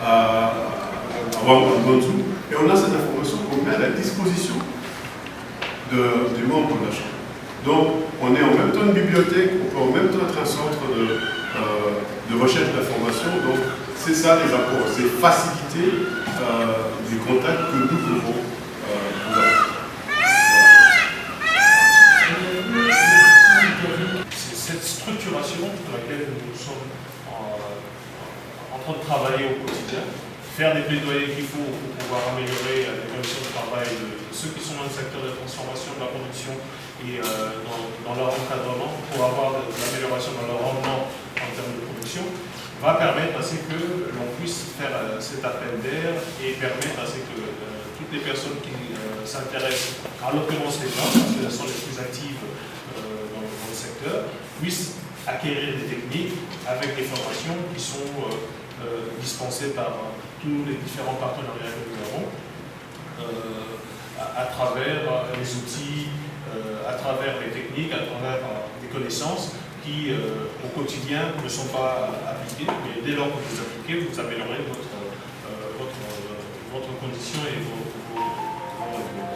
avoir un bon dessous. Et on a cette information qu'on met à la disposition des membres de la Chambre. Donc, on est en même temps une bibliothèque, on peut en même temps être un centre de recherche d'information. Donc, c'est ça les apports, c'est faciliter les contacts que nous pouvons vous avoir. C'est cette structuration sur laquelle nous sommes en train de travailler au quotidien. Faire des plaidoyers qu'il faut pour pouvoir améliorer les conditions de travail de ceux qui sont dans le secteur de la transformation, de la production et dans leur encadrement, pour avoir de l'amélioration dans leur rendement en termes de production, va permettre à ce que l'on puisse faire cet appel d'air et permettre à ce que toutes les personnes qui s'intéressent, à l'occurrence les femmes, parce qu'elles sont les plus actives dans le secteur, puissent acquérir des techniques avec des formations qui sont dispensées par tous les différents partenariats que nous avons, à travers les outils, à travers les techniques, à travers des connaissances qui, au quotidien, ne sont pas appliquées, mais dès lors que vous les appliquez, vous améliorez votre condition et vos revenus.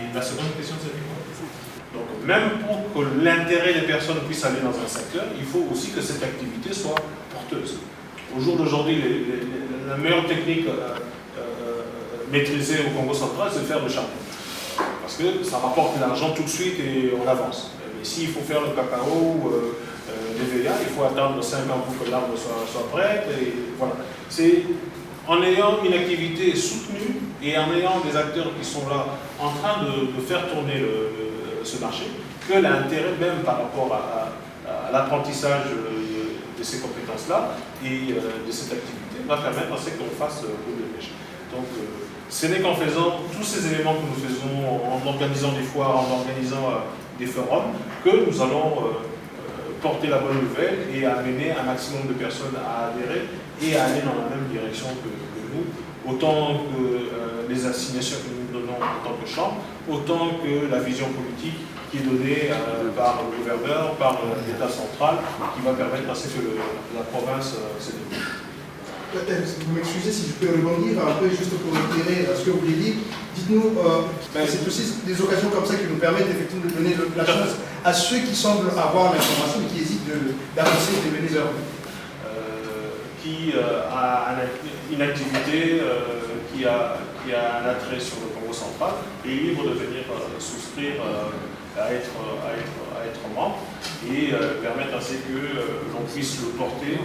Et la seconde question, c'est quoi? Donc, même pour que l'intérêt des personnes puisse aller dans un secteur, il faut aussi que cette activité soit porteuse. Au jour d'aujourd'hui, la meilleure technique maîtrisée au Congo central, c'est de faire le charbon. Parce que ça rapporte de l'argent tout de suite et on avance. Mais s'il faut faire le cacao, l'EVA, il faut attendre 5 ans pour que l'arbre soit prêt. Et voilà. C'est en ayant une activité soutenue et en ayant des acteurs qui sont là en train de faire tourner ce marché, que l'intérêt même par rapport à l'apprentissage de ces compétences-là et de cette activité va permettre à ce qu'on fasse boule de neige. Donc, ce n'est qu'en faisant tous ces éléments que nous faisons, en organisant des foires, en organisant des forums, que nous allons porter la bonne nouvelle et amener un maximum de personnes à adhérer et à aller dans la même direction que nous, autant que les assignations que nous donnons en tant que Chambre, autant que la vision politique qui est donnée par le gouverneur, par l'État central, qui va permettre à ce que la province se développe. Vous m'excusez si je peux rebondir un peu juste pour éclairer ce que vous voulez dire. Dites-nous, c'est aussi des occasions comme ça qui nous permettent effectivement de donner la chance à ceux qui semblent avoir l'information et qui hésitent d'avancer et de venir vers vous. Qui a une activité, qui a un attrait sur le Congo central, est libre de venir souscrire à être membre et permettre à ce que l'on puisse le porter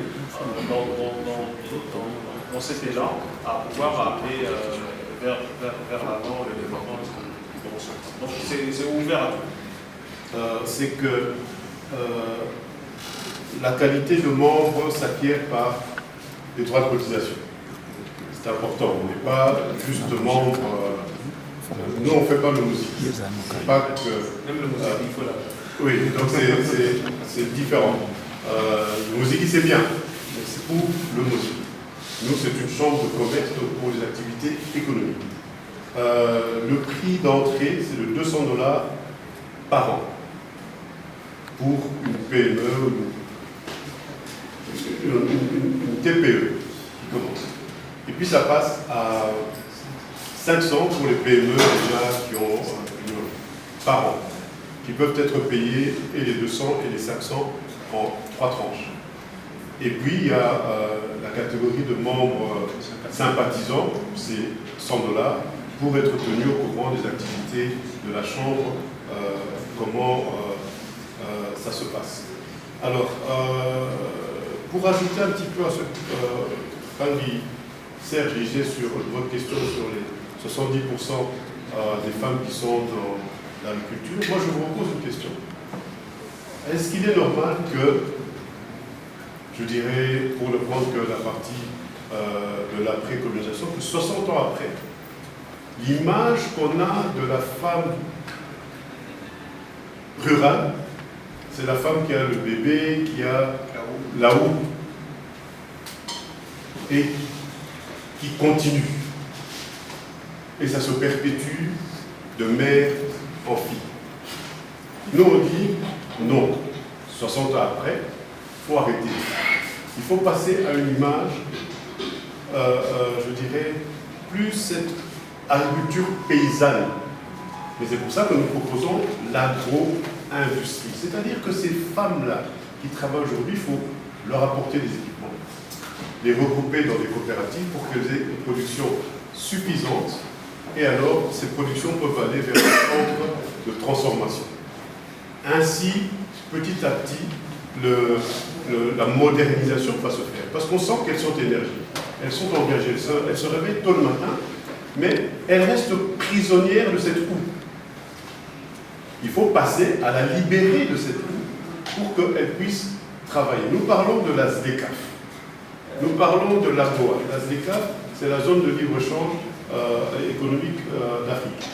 dans cet élan à pouvoir amener vers l'avant le développement du Congo central. Donc c'est ouvert à tout. C'est que la qualité de membre s'acquiert par les droits de cotisation. C'est important. On n'est pas juste membre. Nous, on ne fait pas le musique. Pas que, même le musique, il faut la. Oui, donc c'est différent. Le musique, c'est bien, mais c'est pour le musique. Nous, c'est une chambre de commerce pour les activités économiques. Le prix d'entrée, c'est de $200 par an pour une PME ou une TPE qui commence. Et puis ça passe à 500 pour les PME déjà qui ont par an, qui peuvent être payés et les 200 et les 500 en 3 tranches. Et puis il y a la catégorie de membres sympathisants, c'est $100 pour être tenu au courant des activités de la Chambre, comment ça se passe. Alors, pour ajouter un petit peu à ce que Serge disait sur votre question sur les 70% des femmes qui sont dans l'agriculture, moi je vous repose une question. Est-ce qu'il est normal que, je dirais, pour ne prendre que la partie de la précolonisation, que 60 ans après, l'image qu'on a de la femme rurale, c'est la femme qui a le bébé, qui a la houe, et qui continue. Et ça se perpétue de mère en fille. Nous, on dit non. 60 ans après, il faut arrêter. Il faut passer à une image je dirais, plus cette agriculture paysanne. Mais c'est pour ça que nous proposons l'agro-industrie. C'est-à-dire que ces femmes-là qui travaillent aujourd'hui, il faut leur apporter des équipements, les regrouper dans des coopératives pour qu'elles aient une production suffisante. Et alors, ces productions peuvent aller vers un centre de transformation. Ainsi, petit à petit, la modernisation va se faire. Parce qu'on sent qu'elles sont énergiques, elles sont engagées, elles se réveillent tôt le matin, mais elles restent prisonnières de cette houe. Il faut passer à la libérer de cette houe pour qu'elles puissent travailler. Nous parlons de la SDECAF. Nous parlons de l'AGOA. La SDECAF, c'est la zone de libre-échange économique d'Afrique.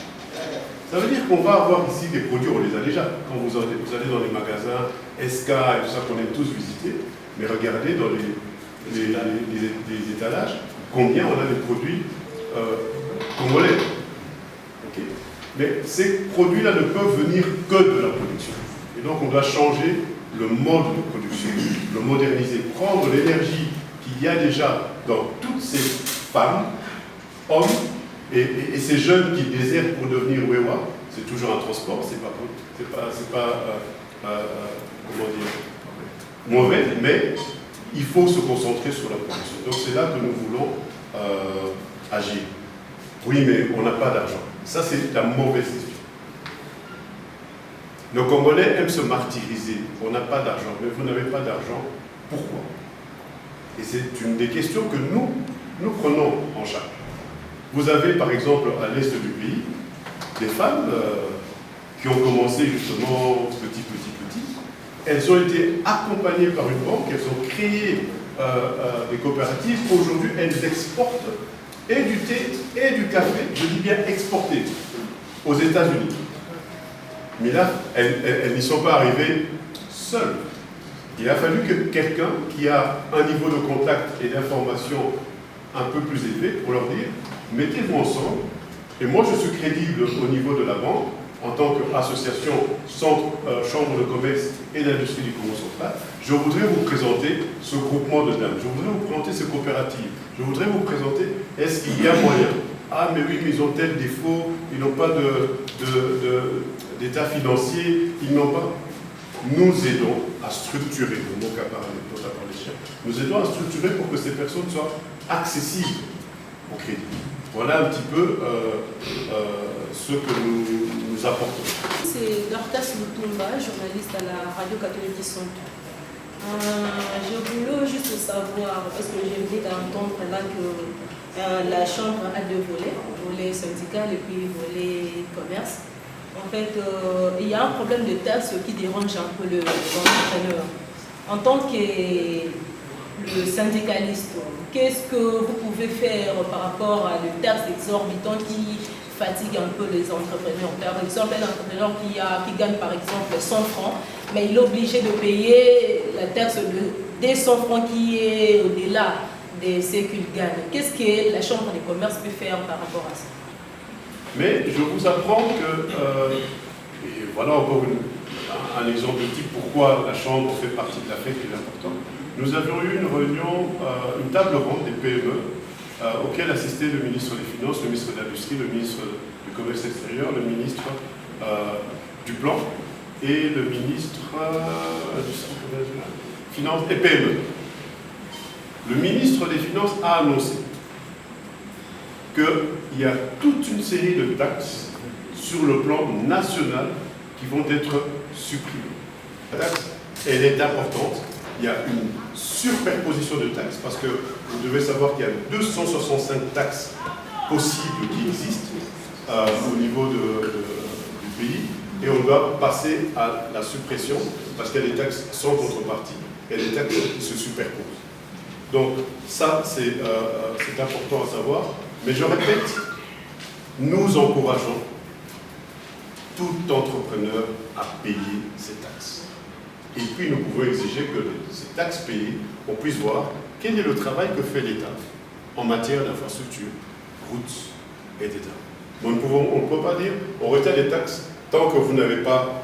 Ça veut dire qu'on va avoir ici des produits, on les a déjà. Quand vous allez dans les magasins, SK et tout ça qu'on aime tous visiter, mais regardez dans les étalages, combien on a de produits congolais. Okay. Mais ces produits-là ne peuvent venir que de la production. Et donc on doit changer le mode de production, le moderniser, prendre l'énergie qu'il y a déjà dans toutes ces femmes, hommes, et ces jeunes qui désirent pour devenir Wewa, c'est toujours un transport, c'est pas comment dire, mauvais, mais il faut se concentrer sur la production. Donc c'est là que nous voulons agir. Oui, mais on n'a pas d'argent. Ça, c'est la mauvaise question. Le Congolais aime se martyriser. On n'a pas d'argent. Mais vous n'avez pas d'argent. Pourquoi? Et c'est une des questions que nous prenons en charge. Vous avez, par exemple, à l'est du pays, des femmes qui ont commencé justement petit. Elles ont été accompagnées par une banque, elles ont créé des coopératives. Aujourd'hui, elles exportent et du thé et du café, je dis bien exporter, aux États-Unis. Mais là, elles n'y sont pas arrivées seules. Il a fallu que quelqu'un qui a un niveau de contact et d'information un peu plus élevé pour leur dire, mettez-vous ensemble, et moi je suis crédible au niveau de la banque, en tant qu'association Chambre de commerce et d'industrie du Congo central, je voudrais vous présenter ce groupement de dames, je voudrais vous présenter ces coopératives, je voudrais vous présenter, est-ce qu'il y a moyen? Ah mais oui, mais ils ont tel défaut, ils n'ont pas d'état financier, ils n'ont pas... Nous aidons à structurer, le mot qu'a parlé, nous aidons à structurer pour que ces personnes soient accessibles au crédit. Voilà un petit peu ce que nous apportons. C'est Dorcas Mutumba, journaliste à la radio catholique du Centre. Je voulais juste savoir, parce que j'ai venu d'entendre là que la Chambre a deux volets, volet syndical et puis volet commerce. En fait, il y a un problème de taxe qui dérange un peu l'entrepreneur. En tant que syndicaliste, qu'est-ce que vous pouvez faire par rapport à des taxes exorbitantes qui fatiguent un peu les entrepreneurs? Par exemple, un entrepreneur qui gagne par exemple 100 francs, mais il est obligé de payer la taxe des 100 francs qui est au-delà de ce qu'il gagne. Qu'est-ce que la Chambre des commerces peut faire par rapport à ça? Mais je vous apprends que, et voilà encore un exemple type pourquoi la Chambre fait partie de la fête qui est important. Nous avions eu une réunion, une table ronde des PME, auquel assistait le ministre des Finances, le ministre de l'Industrie, le ministre du Commerce extérieur, le ministre du Plan et le ministre Finances et PME. Le ministre des Finances a annoncé qu'il y a toute une série de taxes sur le plan national qui vont être supprimées. La taxe, elle est importante. Il y a une superposition de taxes parce que vous devez savoir qu'il y a 265 taxes possibles qui existent au niveau du pays et on doit passer à la suppression parce qu'il y a des taxes sans contrepartie et des taxes qui se superposent. Donc ça, c'est important à savoir. Mais je répète, nous encourageons tout entrepreneur à payer ses taxes. Et puis nous pouvons exiger que ces taxes payées, on puisse voir quel est le travail que fait l'État en matière d'infrastructure, routes, etc. On ne peut pas dire on retient les taxes tant que vous n'avez pas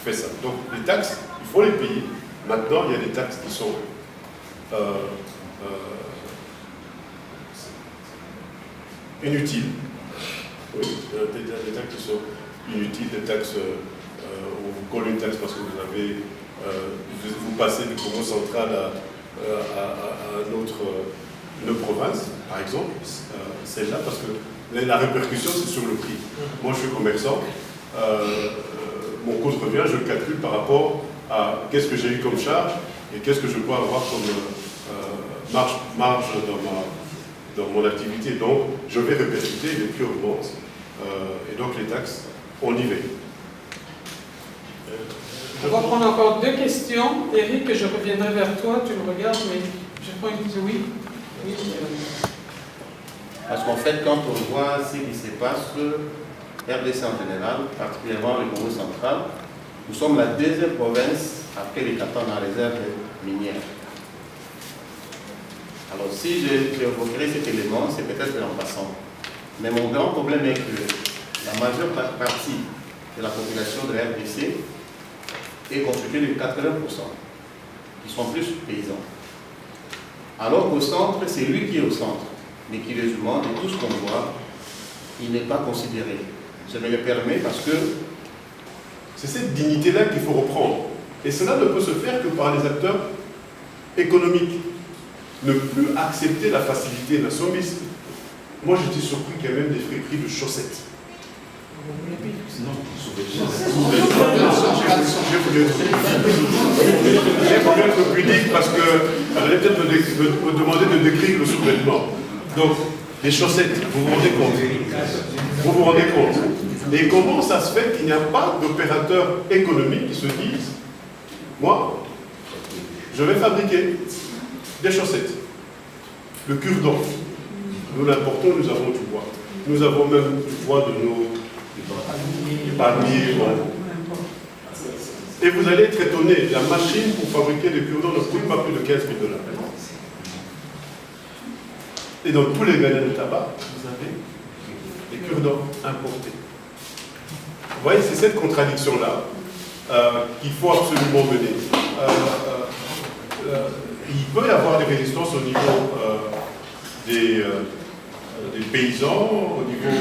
fait ça. Donc les taxes, il faut les payer. Maintenant, il y a des taxes qui sont inutiles. Oui, des taxes qui sont inutiles, des taxes, on vous colle une taxe parce que vous passez du Congo central à une autre province, par exemple, celle-là, parce que la répercussion, c'est sur le prix. Moi, je suis commerçant, mon coût de revient, je le calcule par rapport à qu'est-ce que j'ai eu comme charge et qu'est-ce que je peux avoir comme marge dans mon activité. Donc, je vais répercuter, les prix augmentent, et donc les taxes, on y veille. On va prendre encore 2 questions. Eric, je reviendrai vers toi, tu me regardes, mais je prends une question. Oui. Parce qu'en fait, quand on voit ce qui se passe, RDC en général, particulièrement le Congo central, nous sommes la 2e province après les 4 ans dans la réserve minière. Alors si j'évoquerai cet élément, c'est peut-être en passant. Mais mon grand problème est que la majeure partie de la population de la RDC est constituée de 80%, qui sont plus paysans. Alors qu'au centre, c'est lui qui est au centre, mais qui résumant de tout ce qu'on voit, il n'est pas considéré. Je me le permets parce que c'est cette dignité-là qu'il faut reprendre. Et cela ne peut se faire que par les acteurs économiques. Ne plus accepter la facilité, la soumise. Moi, j'étais surpris qu'il y a même des friperies de chaussettes. J'ai voulu être pudique parce qu'elle allait peut-être me demander de décrire le sous-vêtement. Donc, les chaussettes, vous vous rendez compte? Vous vous rendez compte? Et comment ça se fait qu'il n'y a pas d'opérateurs économiques qui se disent, moi, je vais fabriquer des chaussettes, le cure-dent. Nous l'importons, nous avons du bois. Nous avons même du bois de nos palmiers. Et vous allez être étonné, la machine pour fabriquer des cure-dents ne coûte pas plus de 15 000 $. Et dans tous les gagnants de tabac, vous avez des cure-dents importés. Vous voyez, c'est cette contradiction-là qu'il faut absolument mener. Il peut y avoir des résistances au niveau des paysans, au niveau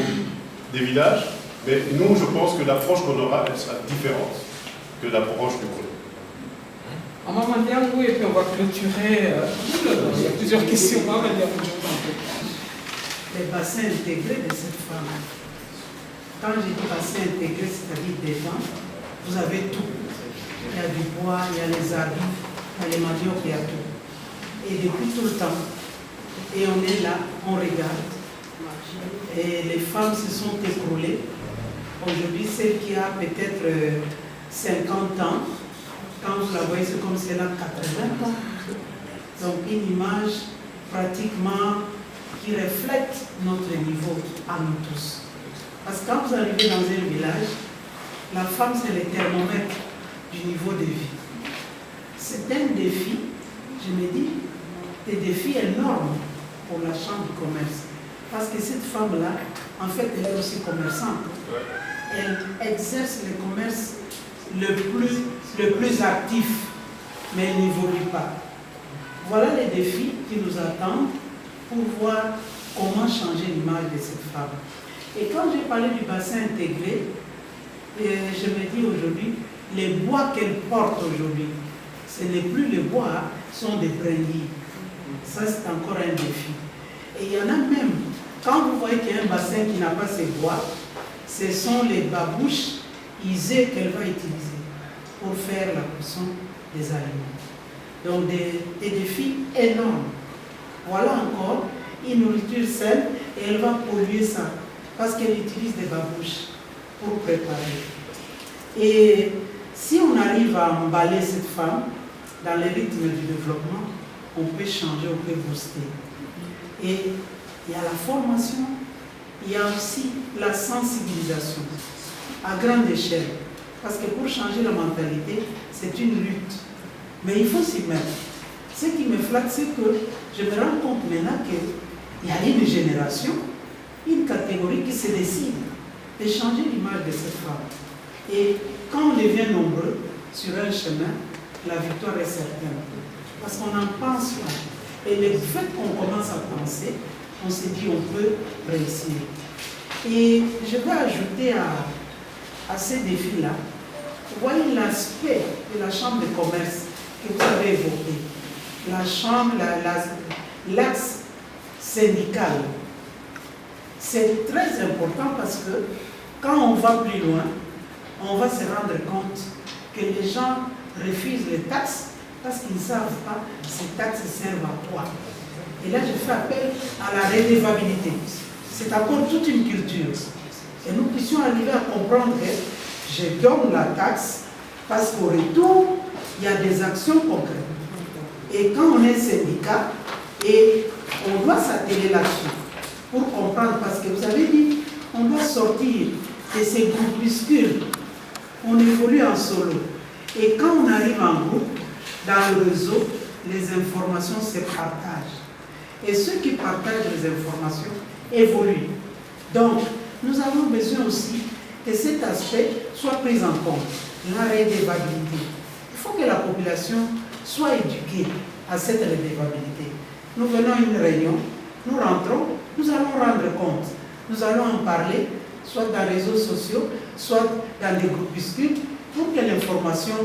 des villages, mais nous, je pense que l'approche qu'on aura, elle sera différente que l'approche du colon. On va m'en dire oui, et puis on va clôturer. Il y a plusieurs questions. On va m'en dire les bassins intégrés de cette femme. Quand je dis bassin intégré, c'est-à-dire des dents, vous avez tout. Il y a du bois, il y a les habits, il y a les maniocs, il y a tout. Et depuis tout le temps. Et on est là, on regarde. Et les femmes se sont écroulées. Aujourd'hui, celle qui a peut-être 50 ans, quand vous la voyez, c'est comme si elle a 80 ans. Donc une image pratiquement qui reflète notre niveau à nous tous. Parce que quand vous arrivez dans un village, la femme c'est le thermomètre du niveau de vie. C'est un défi, je me dis, des défis énormes pour la chambre du commerce. Parce que cette femme-là, en fait, elle est aussi commerçante. Elle exerce le commerce le plus actif, mais elle n'évolue pas. Voilà les défis qui nous attendent pour voir comment changer l'image de cette femme. Et quand j'ai parlé du bassin intégré, je me dis aujourd'hui, les bois qu'elle porte aujourd'hui, ce n'est plus les bois, ce sont des brindilles. Ça, c'est encore un défi. Et il y en a même, quand vous voyez qu'il y a un bassin qui n'a pas ces bois, ce sont les babouches isées qu'elle va utiliser pour faire la cuisson des aliments. Donc des défis énormes. Voilà encore une nourriture saine et elle va polluer ça parce qu'elle utilise des babouches pour préparer. Et si on arrive à emballer cette femme dans le rythme du développement, on peut changer, on peut booster. Et il y a la formation, il y a aussi la sensibilisation à grande échelle. Parce que pour changer la mentalité, c'est une lutte. Mais il faut s'y mettre. Ce qui me flatte, c'est que je me rends compte maintenant qu'il y a une génération, une catégorie qui se décide de changer l'image de cette femme. Et quand on devient nombreux sur un chemin, la victoire est certaine. Parce qu'on en pense là. Et le fait qu'on commence à penser, on s'est dit on peut réussir. Et je vais ajouter à ces défis-là, vous voyez l'aspect de la chambre de commerce que vous avez évoqué, la chambre, l'axe syndical. C'est très important parce que quand on va plus loin, on va se rendre compte que les gens refusent les taxes parce qu'ils ne savent pas ces taxes servent à quoi. Et là, je fais appel à la redevabilité. C'est encore toute une culture. Et nous puissions arriver à comprendre que je donne la taxe parce qu'au retour, il y a des actions concrètes. Et quand on est syndicat, et on doit s'atteler là-dessus pour comprendre, parce que vous avez dit, on doit sortir de ces groupuscules. On évolue en solo. Et quand on arrive en groupe, dans le réseau, les informations se partagent. Et ceux qui partagent les informations évoluent. Donc, nous avons besoin aussi que cet aspect soit pris en compte, la redevabilité. Il faut que la population soit éduquée à cette redevabilité. Nous venons à une réunion, nous rentrons, nous allons rendre compte. Nous allons en parler, soit dans les réseaux sociaux, soit dans des groupuscules, pour que l'information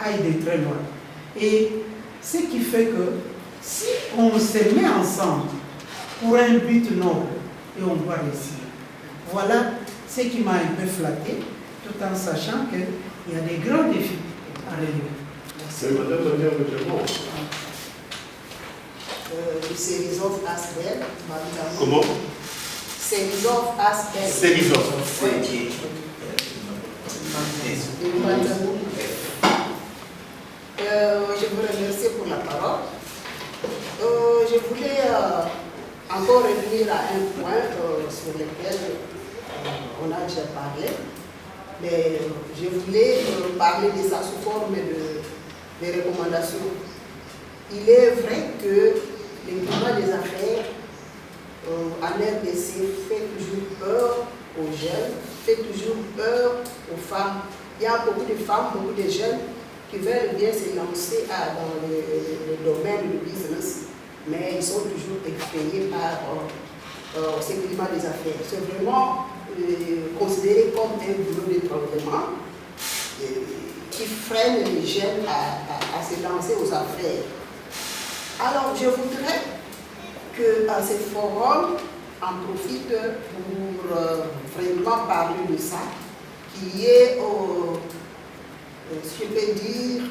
aille de très loin. Et ce qui fait que si on se met ensemble pour un but noble, et on doit réussir. Voilà ce qui m'a un peu flatté, tout en sachant qu'il y a des grands défis à relever. C'est Madame la maire de Clermont. Serizov Asbel. Comment? Serizov Asbel. Serizov. Oui. Je vous remercie pour la parole. Je voulais encore revenir à un point sur lequel on a déjà parlé, mais je voulais parler de ça sous forme de recommandations. Il est vrai que le climat des affaires en RDC fait toujours peur aux jeunes, fait toujours peur aux femmes. Il y a beaucoup de femmes, beaucoup de jeunes qui veulent bien se lancer dans le domaine du business, mais ils sont toujours effrayés par ce climat des affaires. C'est vraiment considéré comme un boulot d'étranglement qui freine les jeunes à se lancer aux affaires. Alors, je voudrais qu'à ce forum, en profite pour vraiment parler de ça, qu'il y ait, si je peux dire,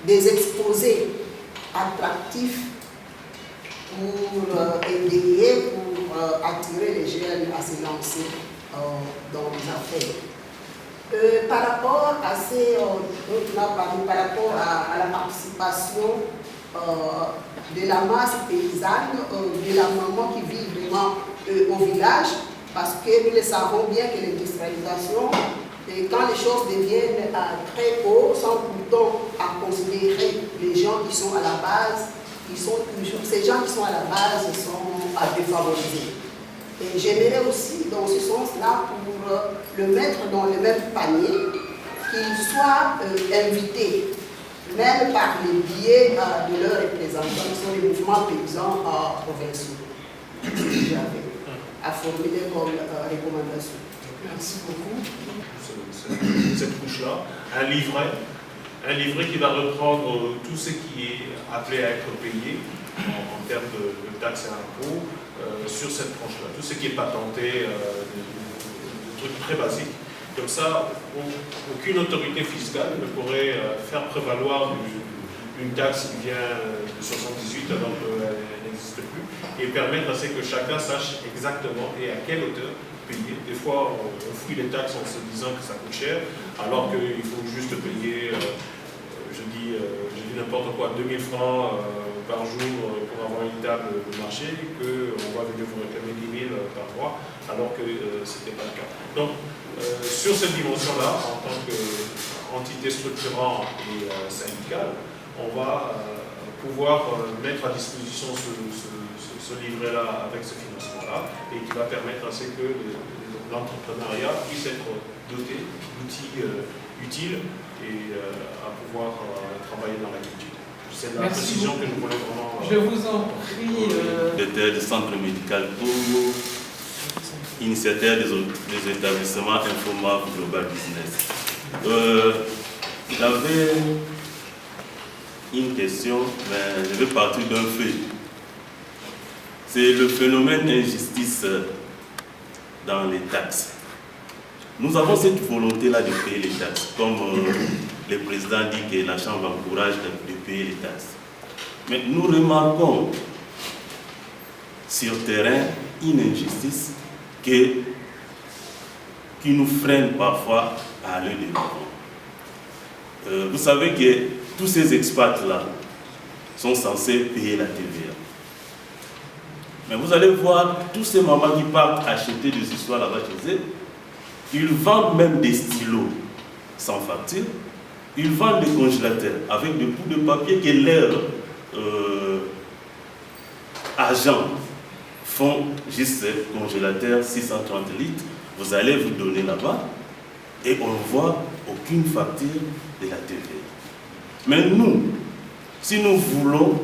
des exposés attractifs pour aider, pour attirer les jeunes à se lancer dans les affaires. Par rapport à par rapport à la participation de la masse paysanne, de la maman qui vit vraiment au village, parce que nous le savons bien que l'industrialisation, quand les choses deviennent très haut, sans pourtant à considérer les gens qui sont à la base, ces gens qui sont à la base sont à défavoriser. Et j'aimerais aussi, dans ce sens-là, pour le mettre dans le même panier, qu'ils soient invités, même par les biais de leurs représentants, qui sont les mouvements paysans provinciaux. J'avais à formuler comme recommandation. Merci beaucoup. Cette couche-là, un livret qui va reprendre tout ce qui est appelé à être payé en termes de taxes et impôts sur cette tranche-là. Tout ce qui est patenté, des trucs très basiques. Comme ça, aucune autorité fiscale ne pourrait faire prévaloir une taxe qui vient de 78 alors qu'elle n'existe plus, et permettre à ce que chacun sache exactement et à quelle hauteur payer. Des fois, on fouille les taxes en se disant que ça coûte cher, alors qu'il faut juste payer, je dis n'importe quoi, 2000 francs par jour pour avoir une table de marché, qu'on va venir vous réclamer 10 000 par mois, alors que ce n'était pas le cas. Donc, sur cette dimension-là, en tant qu'entité structurante et syndicale, on va pouvoir mettre à disposition ce livret-là avec ce financement-là, et qui va permettre à ce que l'entrepreneuriat puisse être doté d'outils utiles et à pouvoir travailler dans l'agriculture. C'est la Merci précision beaucoup. que je voulais vraiment. Je vous en prie. Directeur du centre médical Congo, initiateur des établissements Infomap Global Business. J'avais une question, mais je vais partir d'un fait. C'est le phénomène d'injustice dans les taxes. Nous avons cette volonté-là de payer les taxes, comme le président dit que la Chambre encourage de payer les taxes. Mais nous remarquons sur terrain une injustice qui nous freine parfois à aller de l'avant. Vous savez que tous ces expats-là sont censés payer la TVA. Mais vous allez voir tous ces mamans qui partent acheter des histoires là-bas chez eux, ils vendent même des stylos sans facture, ils vendent des congélateurs avec des bouts de papier que leurs agents font juste congélateur 630 litres, vous allez vous donner là-bas et on ne voit aucune facture de la TVA. Mais nous, si nous voulons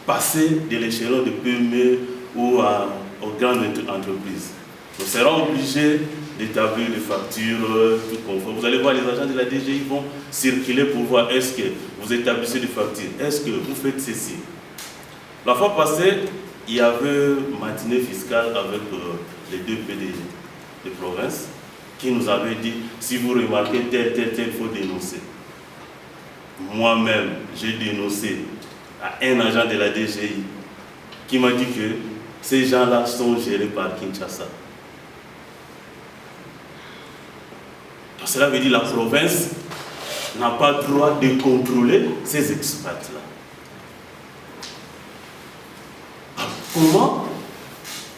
passer de l'échelon de PME ou aux grandes entreprises, nous serons obligés d'établir des factures tout conforme. Vous allez voir, les agents de la DGI vont circuler pour voir est-ce que vous établissez des factures, est-ce que vous faites ceci. La fois passée, il y avait une matinée fiscale avec les deux PD de province qui nous avaient dit si vous remarquez tel, il faut dénoncer. Moi-même, j'ai dénoncé à un agent de la DGI qui m'a dit que ces gens-là sont gérés par Kinshasa. Donc cela veut dire que la province n'a pas le droit de contrôler ces expats-là. Comment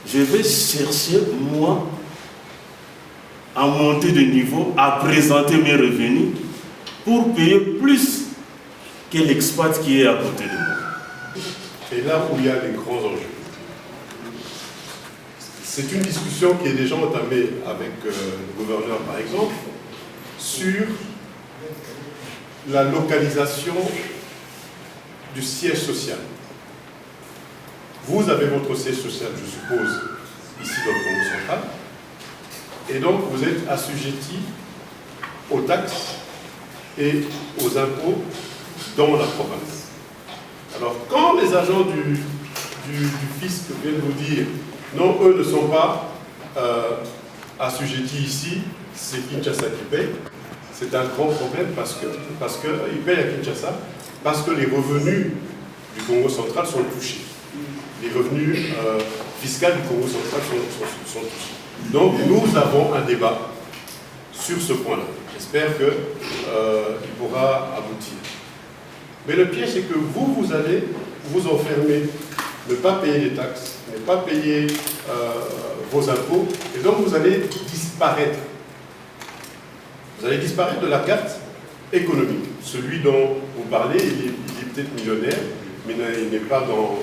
je vais chercher, moi, à monter de niveau, à présenter mes revenus pour payer plus que l'expat qui est à côté de moi? Et là où il y a les grands enjeux, c'est une discussion qui est déjà entamée avec le gouverneur, par exemple, sur la localisation du siège social. Vous avez votre siège social, je suppose, ici dans le Congo central, et donc vous êtes assujetti aux taxes et aux impôts dans la province. Alors, quand les agents du fisc viennent vous dire non, eux ne sont pas assujettis ici, c'est Kinshasa qui paye, c'est un grand problème parce qu'ils payent à Kinshasa, parce que les revenus du Congo central sont touchés. Les revenus fiscaux du Congo central sont touchés. Donc, nous avons un débat sur ce point-là. J'espère qu'il pourra aboutir. Mais le piège, c'est que vous allez vous enfermer, ne pas payer les taxes, ne pas payer vos impôts, et donc vous allez disparaître. Vous allez disparaître de la carte économique. Celui dont vous parlez, il est peut-être millionnaire, mais il n'est pas dans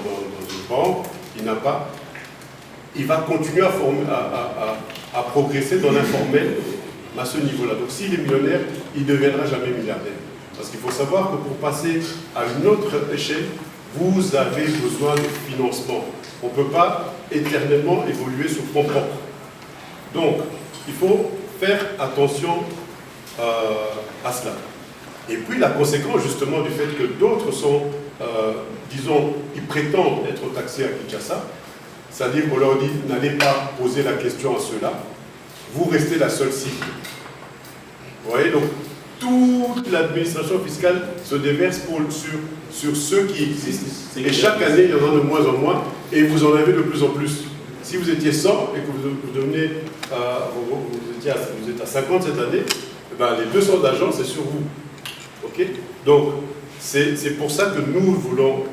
une banque, il va continuer à progresser dans l'informel à ce niveau-là. Donc s'il est millionnaire, il ne deviendra jamais milliardaire. Parce qu'il faut savoir que pour passer à une autre échelle, vous avez besoin de financement. On ne peut pas éternellement évoluer sur fonds propres. Donc, il faut faire attention à cela. Et puis la conséquence justement du fait que d'autres sont, disons, ils prétendent être taxés à Kinshasa, c'est-à-dire qu'on leur dit n'allez pas poser la question à ceux-là, vous restez la seule cible. Vous voyez, donc toute l'administration fiscale se déverse sur ceux qui existent. Et chaque année, il y en a de moins en moins, et vous en avez de plus en plus. Si vous étiez 100 et que vous devenez, vous êtes à 50 cette année, ben les 200 d'agents, c'est sur vous. Okay? Donc, c'est pour ça que nous voulons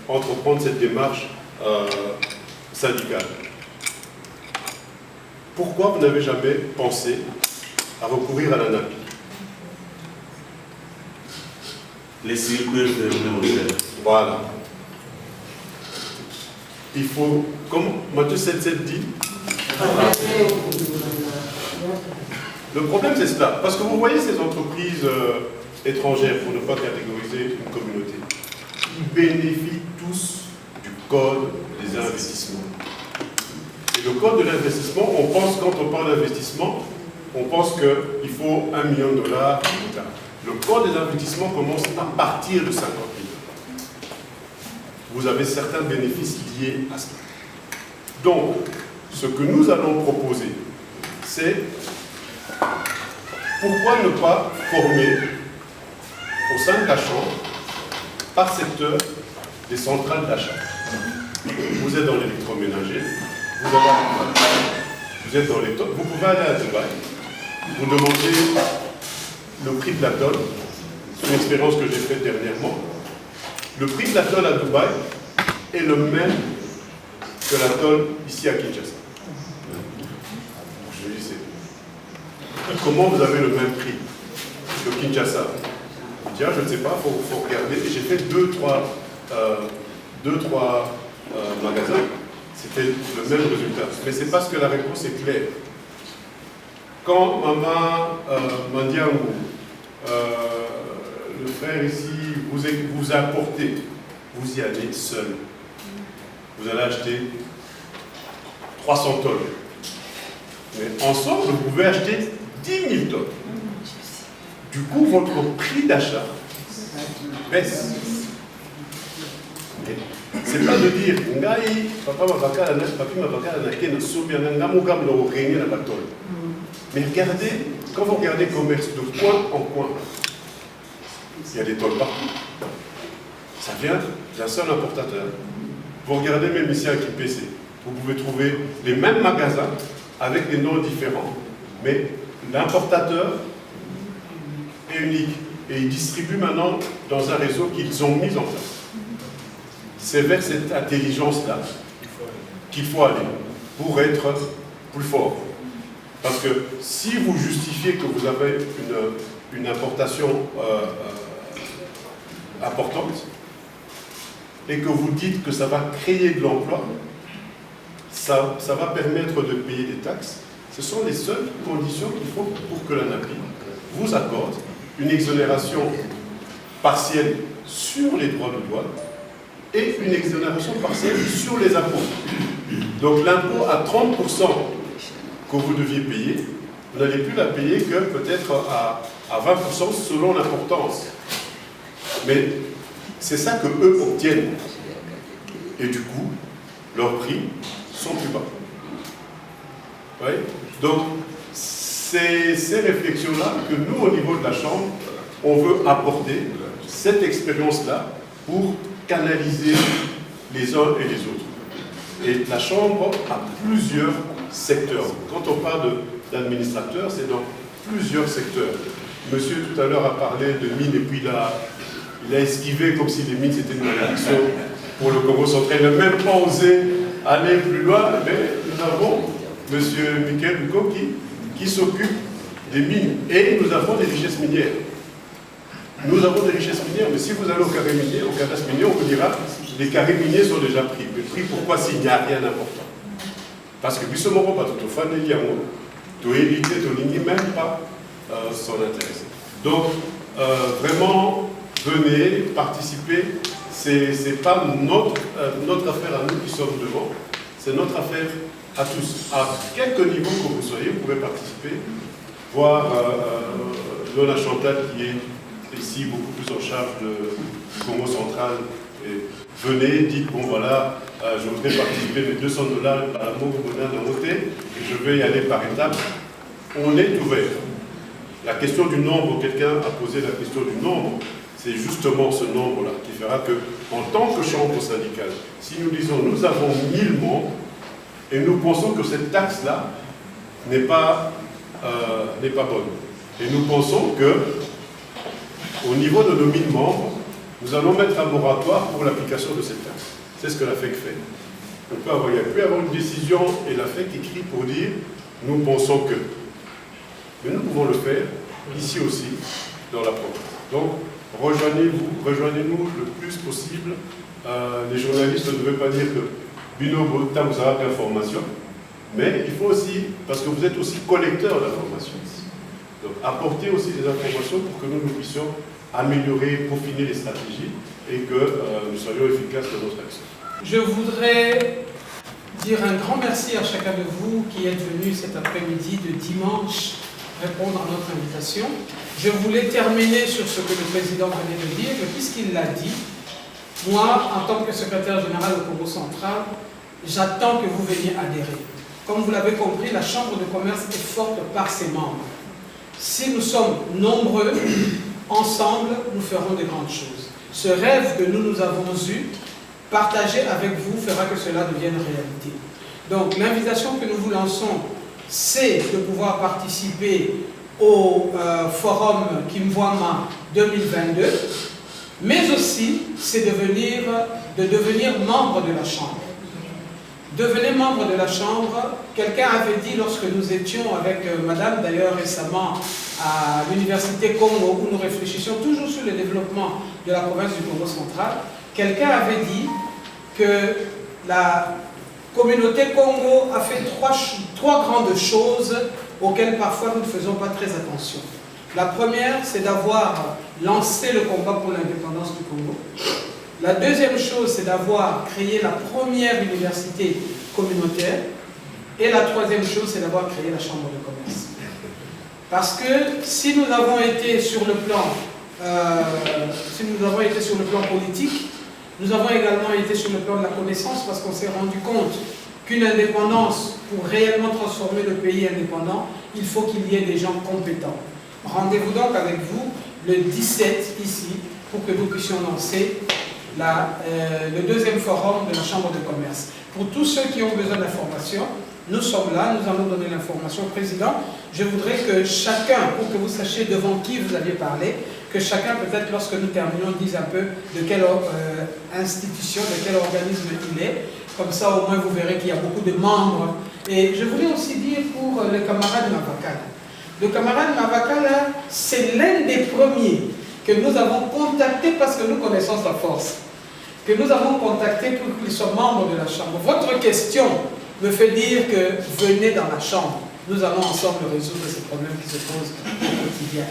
entreprendre cette démarche syndicale. Pourquoi vous n'avez jamais pensé à recourir à l'ANAPI? Les circuits fermés. Voilà. Il faut, comme Matthieu 7,7 dit, le problème c'est cela. Parce que vous voyez ces entreprises étrangères, pour ne pas catégoriser une communauté, bénéficient tous du code des investissements. Et le code de l'investissement, on pense, quand on parle d'investissement, on pense qu'il faut $1 million, etc. Le code des investissements commence à partir de 50 000. Vous avez certains bénéfices liés à cela. Donc, ce que nous allons proposer, c'est pourquoi ne pas former au sein de la Chambre, par secteur, des centrales d'achat. Vous êtes dans l'électroménager, vous êtes dans les top, vous pouvez aller à Dubaï, vous demandez le prix de la tonne, c'est une expérience que j'ai faite dernièrement. Le prix de la tonne à Dubaï est le même que la tonne ici à Kinshasa. Je dis, comment vous avez le même prix que Kinshasa? Je ne sais pas, il faut regarder. J'ai fait deux, trois magasins, c'était le même résultat. Mais c'est parce que la réponse est claire. Quand Maman Mandiangou, le frère ici, vous apportez, vous y allez seul. Vous allez acheter 300 tonnes. Mais ensemble, vous pouvez acheter 10 000 tonnes. Du coup, votre prix d'achat baisse. C'est pas de dire, mais regardez, quand vous regardez le commerce de coin en coin, il y a des tonnes partout. Ça vient d'un seul importateur. Vous regardez même ici à KPC, vous pouvez trouver les mêmes magasins avec des noms différents, mais l'importateur est unique et il distribue maintenant dans un réseau qu'ils ont mis en place. C'est vers cette intelligence-là qu'il faut aller pour être plus fort. Parce que si vous justifiez que vous avez une importation importante et que vous dites que ça va créer de l'emploi, ça va permettre de payer des taxes, ce sont les seules conditions qu'il faut pour que l'ANAPI vous accorde une exonération partielle sur les droits de douane et une exonération partielle sur les impôts. Donc l'impôt à 30% que vous deviez payer, vous n'allez plus la payer que peut-être à 20% selon l'importance. Mais c'est ça que eux obtiennent. Et du coup, leurs prix sont plus bas. Oui? Donc, c'est ces réflexions-là que nous, au niveau de la Chambre, on veut apporter cette expérience-là pour canaliser les uns et les autres. Et la Chambre a plusieurs secteurs. Quand on parle d'administrateurs, c'est dans plusieurs secteurs. Monsieur tout à l'heure a parlé de mines et puis il a esquivé comme si les mines c'était une malédiction pour le Congo central. Il n'a même pas osé aller plus loin, mais nous avons monsieur Michael Hugo qui s'occupe des mines. Et nous avons des richesses minières. Nous avons des richesses minières, mais si vous allez au carré minier, au cadastre minier, on vous dira les carrés miniers sont déjà pris. Mais pris pourquoi s'il n'y a rien d'important? Parce que Bissomoro, pas tout au fan de Liamo, tu éviter, tu même pas s'en intéresser. Donc, vraiment, venez participer. C'est pas notre affaire à nous qui sommes devant, c'est notre affaire à tous. À quelque niveau que vous soyez, vous pouvez participer, voir Lona Chantal qui est ici beaucoup plus en charge de Congo central. Et venez, dites, bon voilà, je voudrais participer mes $200 à mon bonheur d'un côté, et je vais y aller par étapes. On est ouvert. La question du nombre, quelqu'un a posé la question du nombre, c'est justement ce nombre-là qui fera que, en tant que chambre syndicale, si nous disons nous avons 1000 membres, et nous pensons que cette taxe-là n'est pas bonne. Et nous pensons que, au niveau de nos 1000 membres, nous allons mettre un moratoire pour l'application de cette taxe. C'est ce que la FEC fait. Il peut y avoir une décision et la FEC écrit pour dire nous pensons que. Mais nous pouvons le faire ici aussi, dans la province. Donc, rejoignez-nous le plus possible. Les journalistes ne veulent pas dire que Bino Bota vous aura d'informations, mais il faut aussi, parce que vous êtes aussi collecteur d'informations. Donc apporter aussi des informations pour que nous puissions améliorer, peaufiner les stratégies et que nous soyons efficaces dans notre action. Je voudrais dire un grand merci à chacun de vous qui êtes venu cet après-midi de dimanche répondre à notre invitation. Je voulais terminer sur ce que le président venait de dire, et puisqu'il l'a dit, moi, en tant que secrétaire général au Congo central, j'attends que vous veniez adhérer. Comme vous l'avez compris, la Chambre de commerce est forte par ses membres. Si nous sommes nombreux, ensemble, nous ferons de grandes choses. Ce rêve que nous avons eu, partager avec vous fera que cela devienne réalité. Donc l'invitation que nous vous lançons, c'est de pouvoir participer au forum Kimvwama 2022, mais aussi c'est de devenir membre de la Chambre. Devenez membre de la Chambre. Quelqu'un avait dit lorsque nous étions avec madame d'ailleurs récemment à l'Université Congo où nous réfléchissions toujours sur le développement de la province du Congo central, quelqu'un avait dit que la communauté Congo a fait trois grandes choses auxquelles parfois nous ne faisons pas très attention. La première, c'est d'avoir lancé le combat pour l'indépendance du Congo. La deuxième chose, c'est d'avoir créé la première université communautaire. Et la troisième chose, c'est d'avoir créé la Chambre de commerce. Parce que si nous avons été sur le plan, politique, nous avons également été sur le plan de la connaissance parce qu'on s'est rendu compte qu'une indépendance, pour réellement transformer le pays indépendant, il faut qu'il y ait des gens compétents. Rendez-vous donc avec vous le 17 ici pour que nous puissions lancer le deuxième forum de la Chambre de commerce. Pour tous ceux qui ont besoin d'informations, nous sommes là, nous allons donner l'information au président. Je voudrais que chacun, pour que vous sachiez devant qui vous aviez parlé, que chacun peut-être lorsque nous terminons dise un peu de quelle institution, de quel organisme il est. Comme ça au moins vous verrez qu'il y a beaucoup de membres. Et je voulais aussi dire pour le camarade Mavakala. Le camarade Mavakala, c'est l'un des premiers que nous avons contacté parce que nous connaissons sa force. Que nous avons contacté pour qu'il soit membre de la Chambre. Votre question me fait dire que venez dans la Chambre. Nous allons ensemble résoudre ces problèmes qui se posent au quotidien.